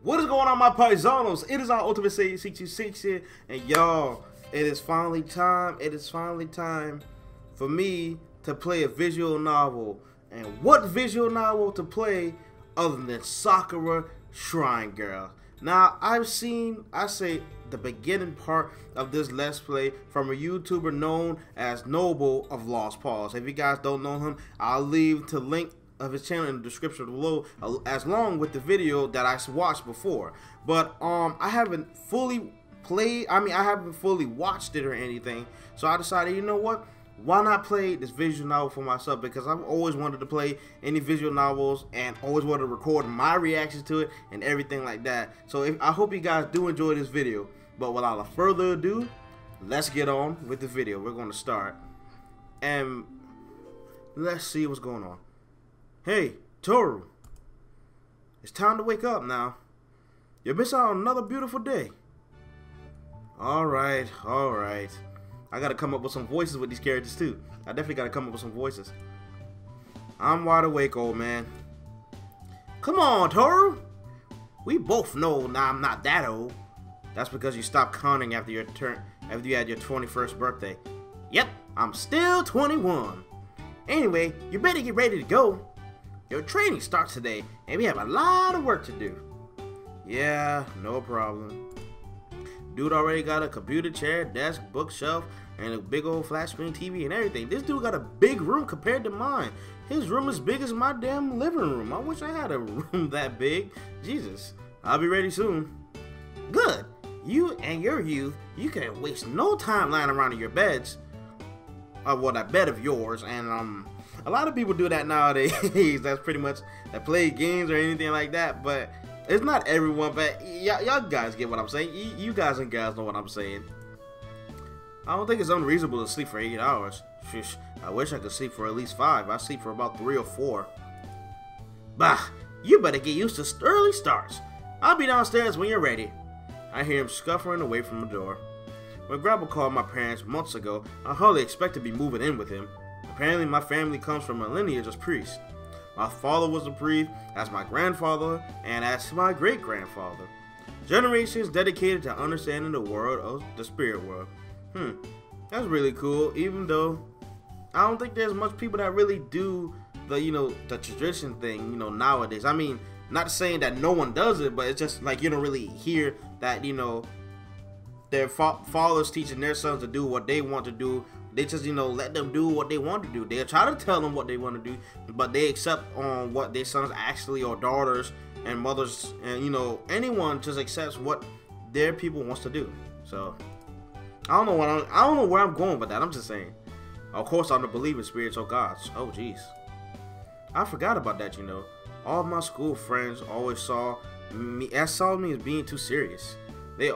What is going on, my Pizanos? It is our Ultimate Sage 626 here, and y'all, it is finally time. It is finally time for me to play a visual novel. And what visual novel to play other than Sakura Shrine Girls? Now, I say the beginning part of this Let's Play from a YouTuber known as Noble of Lost Paws. If you guys don't know him, I'll leave the link of his channel in the description below, as long with the video that I watched before. But I haven't fully played. I haven't fully watched it or anything. So I decided, you know what? Why not play this visual novel for myself? Because I've always wanted to play any visual novels and always wanted to record my reactions to it and everything like that. So I hope you guys do enjoy this video. But without further ado, let's get on with the video. We're going to start. And let's see what's going on. Hey, Toru. It's time to wake up now. You're missing out on another beautiful day. Alright, alright. I gotta come up with some voices with these characters too. I definitely gotta come up with some voices. I'm wide awake, old man. Come on, Toru. We both know now I'm not that old. That's because you stopped counting after you had your 21st birthday. Yep, I'm still 21. Anyway, you better get ready to go. Your training starts today, and we have a lot of work to do. Yeah, no problem. Dude already got a computer chair, desk, bookshelf, and a big old flat screen TV and everything. This dude got a big room compared to mine. His room is big as my damn living room. I wish I had a room that big. Jesus, I'll be ready soon. Good. You and your youth, you can waste no time lying around in your beds. Well, that bed of yours, and a lot of people do that nowadays. That's pretty much that play games or anything like that. But it's not everyone. But y'all guys get what I'm saying. You guys and gals know what I'm saying. I don't think it's unreasonable to sleep for 8 hours. Shush, I wish I could sleep for at least 5. I sleep for about 3 or 4. Bah, you better get used to early starts. I'll be downstairs when you're ready. I hear him scuffling away from the door. When Grandpa called my parents months ago, I hardly expected to be moving in with him. Apparently, my family comes from a lineage of priests. My father was a priest, as my grandfather, and as my great-grandfather. Generations dedicated to understanding the world of the spirit world. That's really cool, even though I don't think there's much people that really do the tradition thing, nowadays. I mean, not saying that no one does it, but it's just like you don't really hear that, their fathers teaching their sons to do what they want to do. They just, let them do what they want to do. They try to tell them what they want to do, but they accept on what their sons actually, or daughters and mothers, and anyone just accepts what their people wants to do. So I don't know where I'm going with that. I'm just saying. Of course, I don't believe in spirits or gods. Oh, jeez. I forgot about that. All my school friends always saw me as being too serious. They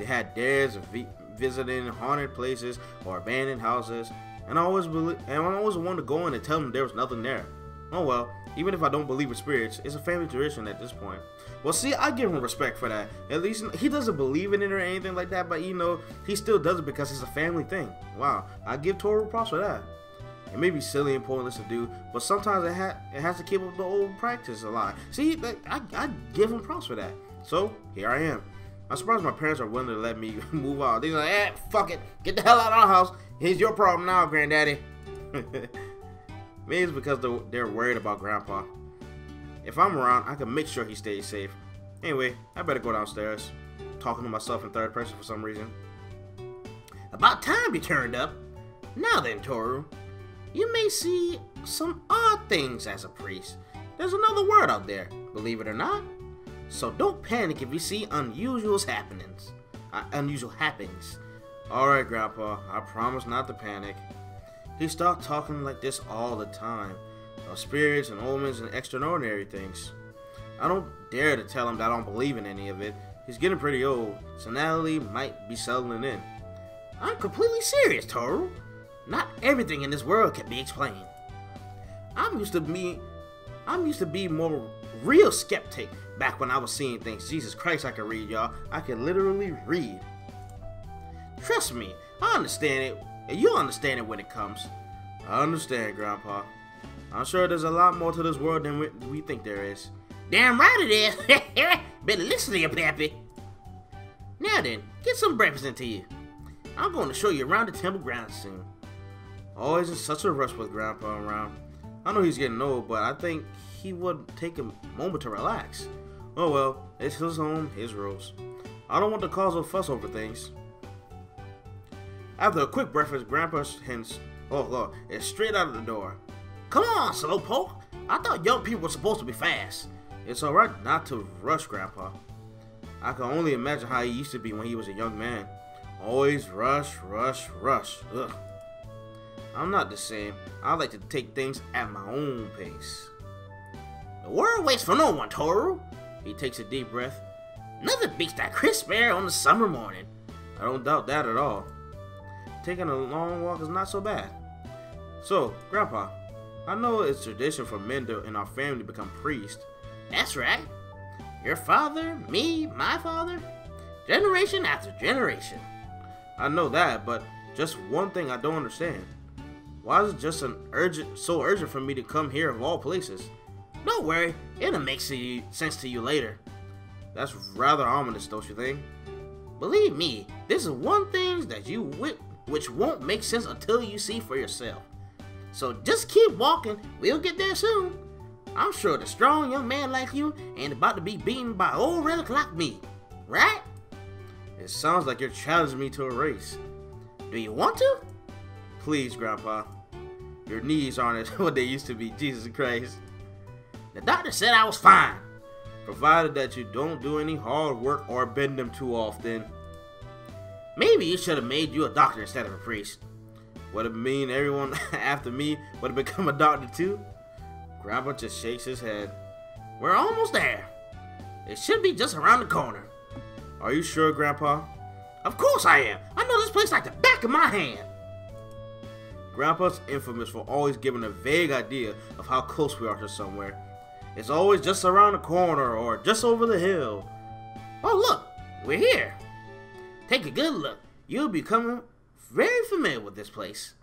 had dares of visiting haunted places or abandoned houses, and I always wanted to go in and tell them there was nothing there. Oh well, even if I don't believe in spirits, it's a family tradition at this point. Well, see, I give him respect for that. At least he doesn't believe in it or anything like that, but he still does it because it's a family thing. Wow, I give Toru props for that. It may be silly and pointless to do, but sometimes it has to keep up the old practice alive. See, I give him props for that. So here I am. I'm surprised my parents are willing to let me move out. They're like, fuck it. Get the hell out of our house. Here's your problem now, granddaddy. Maybe it's because they're worried about grandpa. If I'm around, I can make sure he stays safe. Anyway, I better go downstairs. Talking to myself in third person for some reason. About time you turned up. Now then, Toru. You may see some odd things as a priest. There's another word out there, believe it or not. So don't panic if you see unusual happenings. Alright, Grandpa, I promise not to panic. He started talking like this all the time. Of spirits and omens and extraordinary things. I don't dare to tell him that I don't believe in any of it. He's getting pretty old. Senility might be settling in. I'm completely serious, Toru. Not everything in this world can be explained. I'm used to be more real skeptic back when I was seeing things. Jesus Christ, I can read, y'all. I can literally read. Trust me, I understand it, and you'll understand it when it comes. I understand, Grandpa. I'm sure there's a lot more to this world than we think there is. Damn right it is. Better listen to your pappy. Now then, get some breakfast into you. I'm going to show you around the temple grounds soon. Always in such a rush with Grandpa around. I know he's getting old, but I think he would take a moment to relax. Oh well, it's his home, his rules. I don't want to cause a fuss over things. After a quick breakfast, Grandpa hints, oh Lord, is straight out of the door. Come on, slowpoke. I thought young people were supposed to be fast. It's alright not to rush, Grandpa. I can only imagine how he used to be when he was a young man. Always rush, rush, rush. Ugh. I'm not the same. I like to take things at my own pace. The world waits for no one, Toru. He takes a deep breath. Nothing beats that crisp air on a summer morning. I don't doubt that at all. Taking a long walk is not so bad. So, Grandpa, I know it's tradition for men in our family to become priests. That's right. Your father, me, my father, generation after generation. I know that, but just one thing I don't understand. Why is it just so urgent for me to come here of all places? Don't worry, it'll make sense to you later. That's rather ominous, don't you think? Believe me, this is one thing that which won't make sense until you see for yourself. So just keep walking, we'll get there soon. I'm sure the strong young man like you ain't about to be beaten by an old relic like me, right? It sounds like you're challenging me to a race. Do you want to? Please, Grandpa. Your knees aren't what they used to be, Jesus Christ. The doctor said I was fine. Provided that you don't do any hard work or bend them too often. Maybe you should have made you a doctor instead of a priest. Would it mean everyone after me would have become a doctor too? Grandpa just shakes his head. We're almost there. It should be just around the corner. Are you sure, Grandpa? Of course I am. I know this place like the back of my hand. Grandpa's infamous for always giving a vague idea of how close we are to somewhere. It's always just around the corner or just over the hill. Oh look, we're here. Take a good look. You'll be becoming very familiar with this place.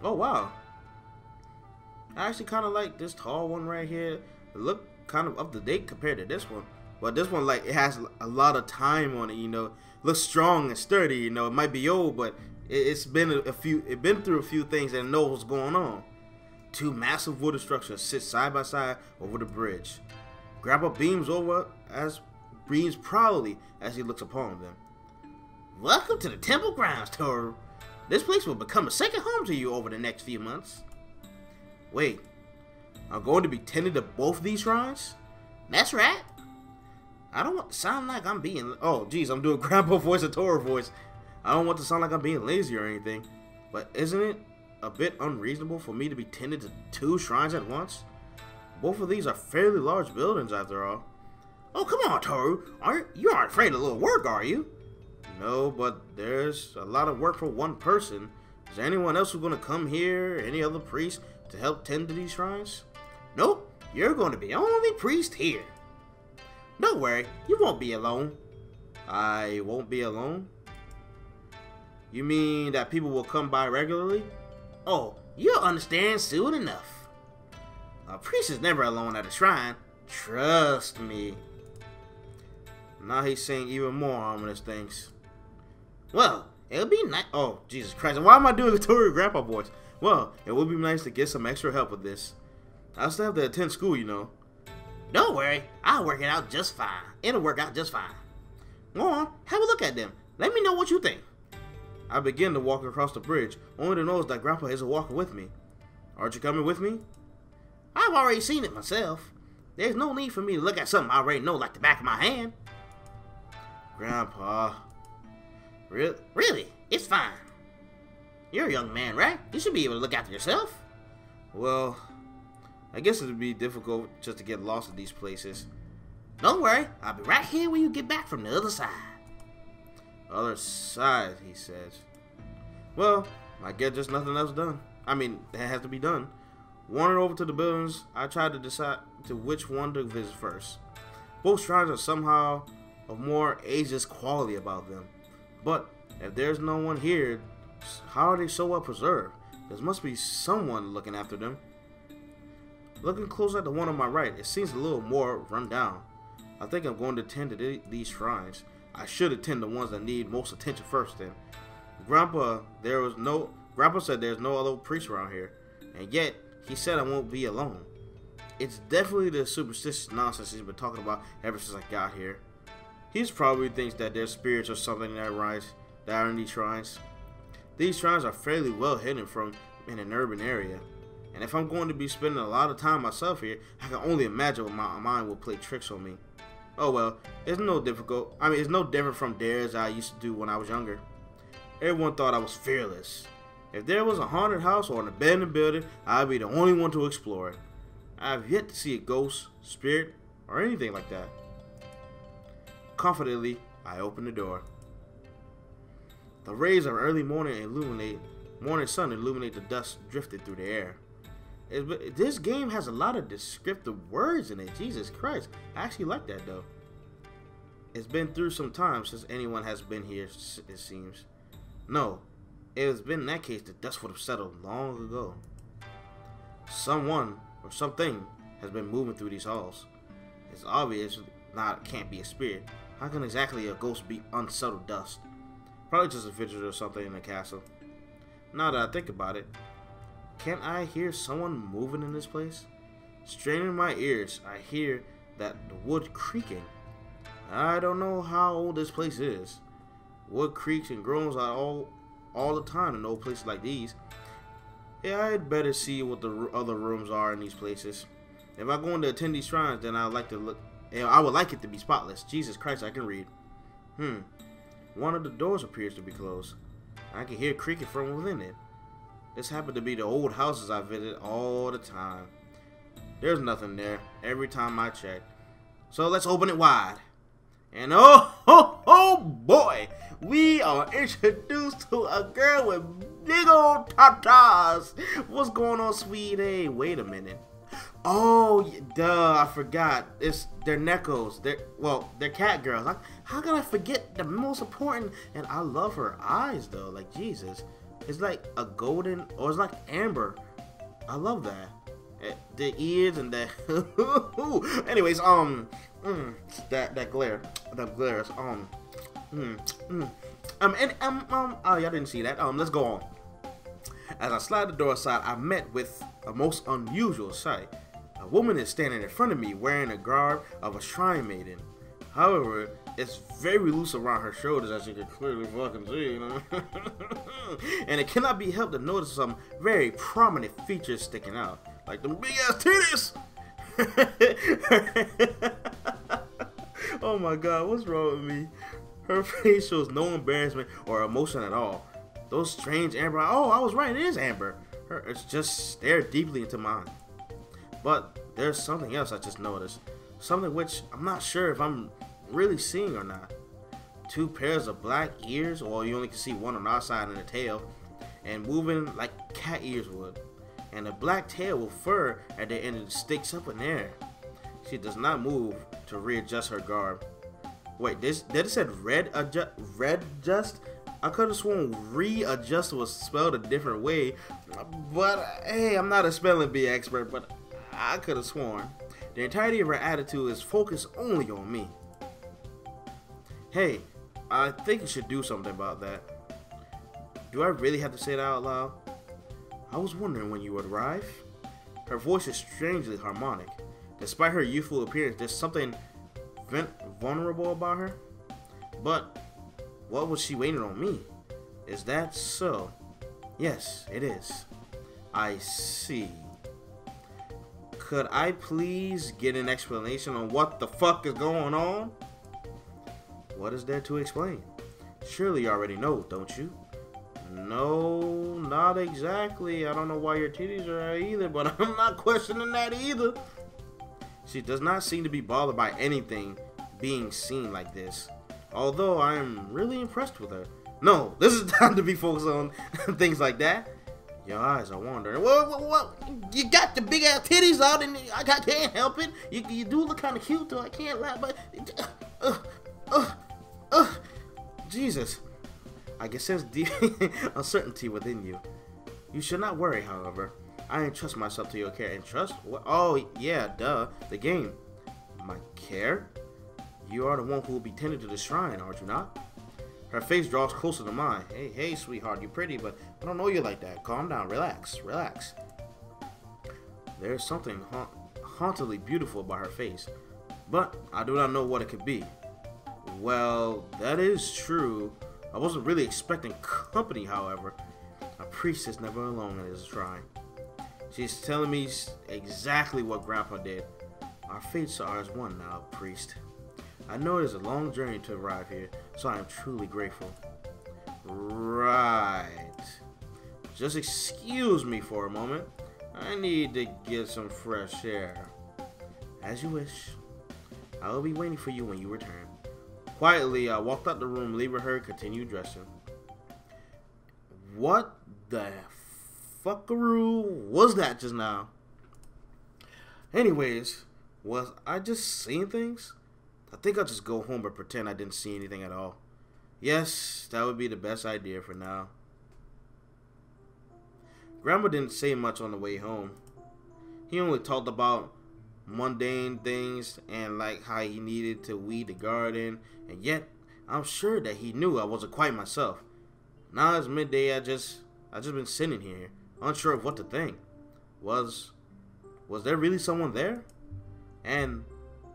Oh wow. I actually kind of like this tall one right here. It look kind of up to date compared to this one. But this one, like, it has a lot of time on it, you know. Looks strong and sturdy, you know. It might be old, but it's been through a few things and knows what's going on. Two massive wooden structures sit side by side over the bridge. Grandpa beams proudly as he looks upon them. Welcome to the temple grounds, Toru. This place will become a second home to you over the next few months. Wait, I'm going to be tending to both of these shrines? That's right. I don't want to sound like I'm being... Oh, geez, I'm doing Grandpa voice and Toru voice. I don't want to sound like I'm being lazy or anything. But isn't it a bit unreasonable for me to be tending to two shrines at once? Both of these are fairly large buildings, after all. Oh, come on, Toru. You aren't afraid of little work, are you? No, but there's a lot of work for one person. Is there anyone else who's going to come here, any other priest, to help tend to these shrines? Nope, you're going to be the only priest here. Don't worry, you won't be alone. I won't be alone? You mean that people will come by regularly? Oh, you'll understand soon enough. A priest is never alone at a shrine. Trust me. Now he's saying even more ominous things. Well, it'll be nice. Oh, Jesus Christ. Why am I doing the Toru Grandpa voice? Well, it would be nice to get some extra help with this. I still have to attend school, you know. Don't worry. I'll work it out just fine. It'll work out just fine. Go on, have a look at them. Let me know what you think. I begin to walk across the bridge, only to notice that Grandpa isn't walking with me. Aren't you coming with me? I've already seen it myself. There's no need for me to look at something I already know like the back of my hand. Grandpa. Really? It's fine. You're a young man, right? You should be able to look after yourself. Well, I guess it would be difficult just to get lost in these places. Don't worry, I'll be right here when you get back from the other side. Other side, he says. Well, I guess just nothing else done. I mean, that has to be done. Wandering over to the buildings, I tried to decide to which one to visit first. Both shrines are somehow of more ageless quality about them. But if there's no one here, how are they so well preserved? There must be someone looking after them. Looking closer at the one on my right, it seems a little more run down. I think I'm going to attend to these shrines. I should attend the ones that need most attention first then. Grandpa said there's no other priest around here, and yet he said I won't be alone. It's definitely the superstitious nonsense he's been talking about ever since I got here. He probably thinks that there's spirits or something that are in these shrines. These shrines are fairly well hidden from in an urban area, and if I'm going to be spending a lot of time myself here, I can only imagine what my mind will play tricks on me. Oh well, it's no different from dares I used to do when I was younger. Everyone thought I was fearless. If there was a haunted house or an abandoned building, I'd be the only one to explore it. I have yet to see a ghost, spirit, or anything like that. Confidently, I open the door. The rays of early morning sun illuminate the dust drifted through the air. This game has a lot of descriptive words in it. Jesus Christ. I actually like that though. It's been through some time since anyone has been here, it seems. No, it has been in that case the dust would have settled long ago. Someone or something has been moving through these halls. It's obvious it can't be a spirit. How can exactly a ghost be unsettled dust? Probably just a visitor or something in the castle. Now that I think about it, can't I hear someone moving in this place? Straining my ears, I hear that the wood creaking. I don't know how old this place is. Wood creaks and groans all the time in old places like these. Yeah, I'd better see what the other rooms are in these places. If I'm going to attend these shrines, then I would like it to be spotless. Jesus Christ, I can read. One of the doors appears to be closed. I can hear creaking from within it. This happened to be the old houses I visit all the time. There's nothing there every time I check. So let's open it wide. And oh boy, we are introduced to a girl with big old tatas. What's going on, sweetie? Wait a minute. Oh, duh, I forgot. They're NEKOs. They're cat girls. How can I forget the most important? And I love her eyes though. Like Jesus, it's like a golden, or it's like amber. I love that. The ears and the anyways, that glare, that glares. Oh, y'all didn't see that. Let's go on. As I slide the door aside, I met with a most unusual sight. A woman is standing in front of me wearing a garb of a shrine maiden. However, it's very loose around her shoulders, as you can clearly fucking see, you know? And it cannot be helped to notice some very prominent features sticking out, like them big ass titties. Oh my god, what's wrong with me? Her face shows no embarrassment or emotion at all. Those strange amber eyes. Oh, I was right, it is amber. It's just stared deeply into mine. But there's something else I just noticed. Something which I'm not sure if I'm really seeing or not. Two pairs of black ears, well, you only can see one on our side and the tail, and moving like cat ears would. And a black tail with fur at the end that sticks up in the air. She does not move to readjust her garb. Wait, did it said red adjust? I could have sworn readjust was spelled a different way, but hey, I'm not a spelling bee expert, but I could have sworn. The entirety of her attitude is focused only on me. Hey, I think you should do something about that. Do I really have to say that out loud? I was wondering when you would arrive. Her voice is strangely harmonic. Despite her youthful appearance, there's something vulnerable about her. But what was she waiting on me? Is that so? Yes, it is. I see. Could I please get an explanation on what the fuck is going on? What is there to explain? Surely you already know, don't you? No, not exactly. I don't know why your titties are out either, but I'm not questioning that either. She does not seem to be bothered by anything being seen like this. Although I am really impressed with her. No, this is time to be focused on things like that. Your eyes are wandering. Well, you got the big ass titties out, and I can't help it. You do look kind of cute, though. I can't lie, but Jesus, I can sense deep uncertainty within you. You should not worry, however. I entrust myself to your care. Entrust? What? Oh, yeah, duh. The game. My care? You are the one who will be tending to the shrine, aren't you not? Her face draws closer to mine. Hey, sweetheart, you're pretty, but I don't know you like that. Calm down, relax. There's something hauntingly beautiful about her face, but I do not know what it could be. Well, that is true. I wasn't really expecting company, however. A priest is never alone at his shrine. She's telling me exactly what Grandpa did. Our fates are as one now, priest. I know it is a long journey to arrive here, so I am truly grateful. Right. Just excuse me for a moment. I need to get some fresh air. As you wish. I will be waiting for you when you return. Quietly, I walked out the room, leaving her to continue dressing. What the fuckaroo was that just now? Anyways, was I just seeing things? I think I'll just go home and pretend I didn't see anything at all. Yes, that would be the best idea for now. Grandma didn't say much on the way home. He only talked about mundane things and like how he needed to weed the garden, and yet I'm sure that he knew I wasn't quite myself. Now it's midday. I just been sitting here, unsure of what to think. Was there really someone there? And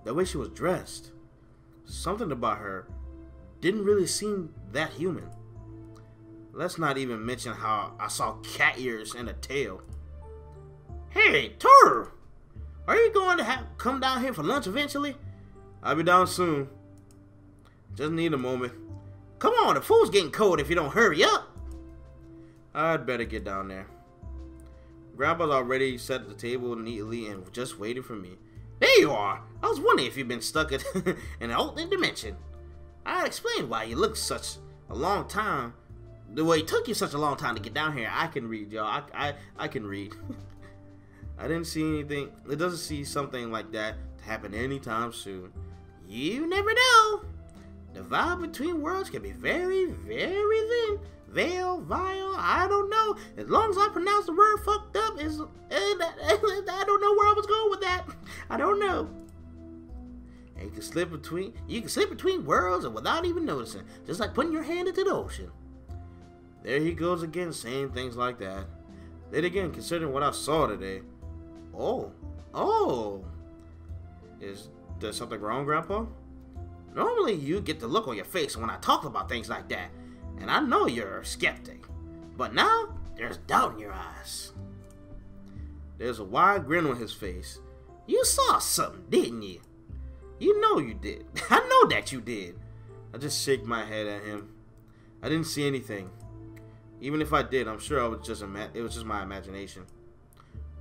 the way she was dressed, something about her didn't really seem that human. Let's not even mention how I saw cat ears and a tail. Hey, Toru! Are you going to come down here for lunch eventually? I'll be down soon. Just need a moment. Come on, the food's getting cold if you don't hurry up. I'd better get down there. Grandpa's already set the table neatly and just waiting for me. There you are. I was wondering if you've been stuck in an alternate dimension. I explained why you look such a long time. The way it took you such a long time to get down here. I can read, y'all. I can read. I didn't see anything. It doesn't see something like that to happen anytime soon. You never know. The vibe between worlds can be very, very thin. Veil, vile, I don't know. As long as I pronounce the word fucked up, I don't know where I was going with that. I don't know. And you can slip between worlds and without even noticing, just like putting your hand into the ocean. There he goes again, saying things like that. Then again, considering what I saw today. Oh. Is there something wrong, Grandpa? Normally, you get the look on your face when I talk about things like that. And I know you're a skeptic. But now, there's doubt in your eyes. There's a wide grin on his face. You saw something, didn't you? You know you did. I know that you did. I just shake my head at him. I didn't see anything. Even if I did, I'm sure it was just my imagination.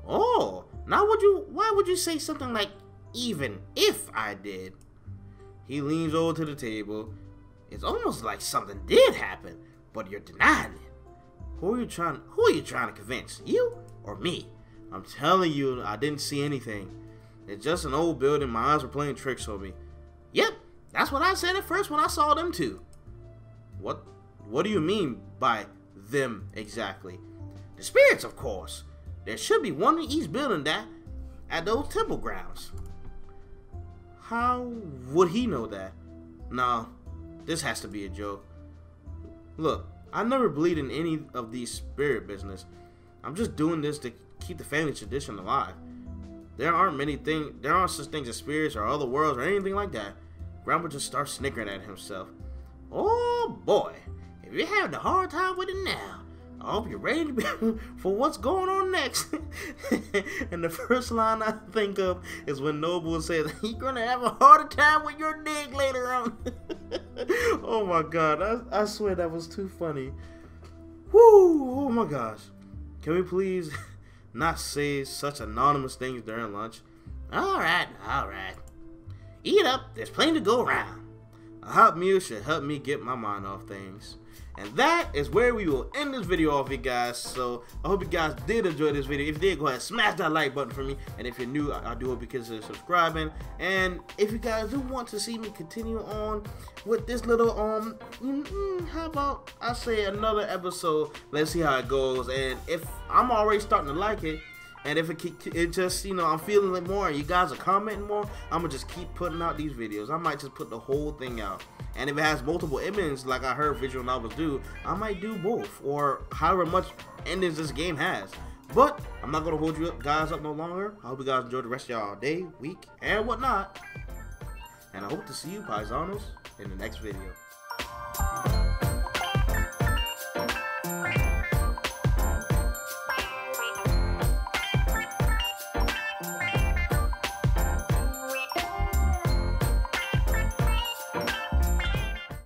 Oh, now why would you say something like, even if I did? He leans over to the table. It's almost like something did happen, but you're denying it. Who are you trying to convince? You or me? I'm telling you, I didn't see anything. It's just an old building. My eyes were playing tricks on me. Yep, that's what I said at first when I saw them too. What do you mean by them exactly? The spirits, of course. There should be one in each building at those temple grounds. How would he know that? No, this has to be a joke. Look, I never believed in any of these spirit business. I'm just doing this to keep the family tradition alive. There aren't such things as spirits or other worlds or anything like that. Grandpa just starts snickering at himself. Oh boy, if you're having a hard time with it now, I hope you're ready for what's going on next. And the first line I think of is when Noble says, you're gonna have a harder time with your dick later on. Oh my god, I swear that was too funny. Whoo, oh my gosh. Can we please not say such anonymous things during lunch? Alright. Eat up, there's plenty to go around. A hot meal should help me get my mind off things. And that is where we will end this video off, you guys. So I hope you guys did enjoy this video. If you did, go ahead and smash that like button for me. And if you're new, I do hope you consider subscribing. And if you guys do want to see me continue on with this little how about I say another episode? Let's see how it goes. And if I'm already starting to like it, And if it just, you know, I'm feeling it more and you guys are commenting more, I'm going to just keep putting out these videos. I might just put the whole thing out. And if it has multiple endings, like I heard visual novels do, I might do both. Or however much endings this game has. But I'm not going to hold you guys up no longer. I hope you guys enjoy the rest of y'all day, week, and whatnot. And I hope to see you, Pizanos, in the next video.